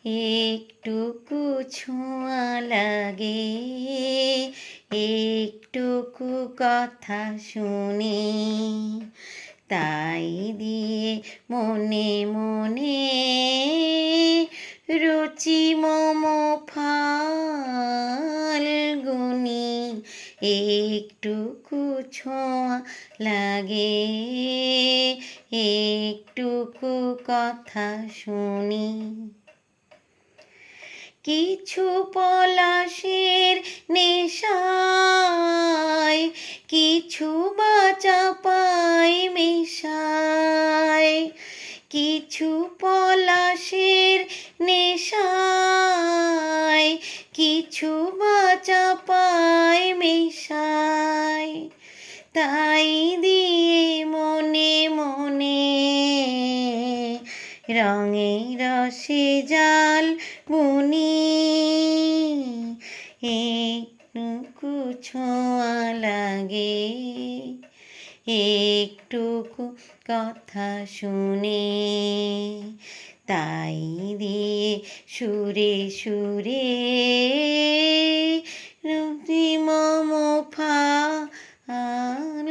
একটুকু ছোঁয়া লাগে, একটুকু কথা শুনি, তাই দিয়ে মনে মনে রুচি মম ফাল্গুনি। একটুকু ছোঁয়া লাগে, একটুকু কথা শুনি। কিছু পলাশের নেশায়, কিছু বা চাপাই মেশায়, কিছু পলাশের নেশায়, কিছু বা চাপাই মেশায়, তাই দিয়ে মনে মনে রঙে রসে জাল বুনি। একটুকু ছোঁয়া লাগে, একটুকু কথা শুনে, তাই দিয়ে সুরে সুরে রুচি মম ফাল্গুনি।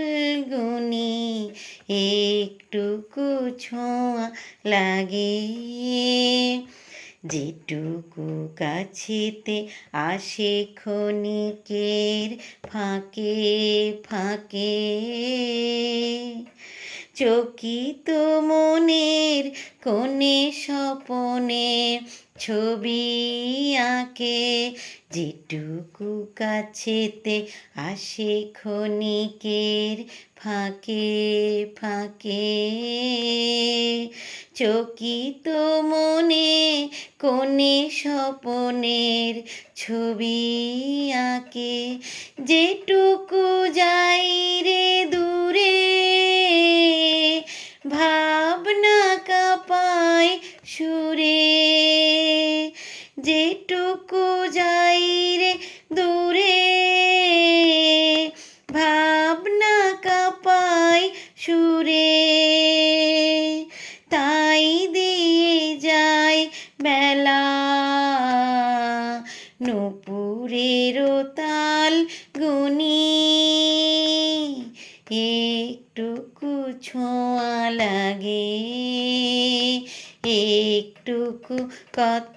একটুকু ছোঁয়া লাগে, যেটুকু কাছেতে আসে ক্ষণিকের ফাঁকে ফাঁকে, চকিত মনের কোণে স্বপনে ছবি আঁকে, যেটুকু কাছেতে আসে ক্ষণিকের ফাঁকে ফাঁকে, চকিত মনে কোণে স্বপনের ছবি আঁকে, যেটুকু যাই রে দূরে ভাবনা কাঁপায় সুরে, যেটুকু যাই রে দূরে ভাবনা কাঁপায় সুরে, তাই দিয়ে যায় বেলা নূপুরেরও তাল গুনি। একটুকু ছোঁয়া লাগে, একটুকু কথা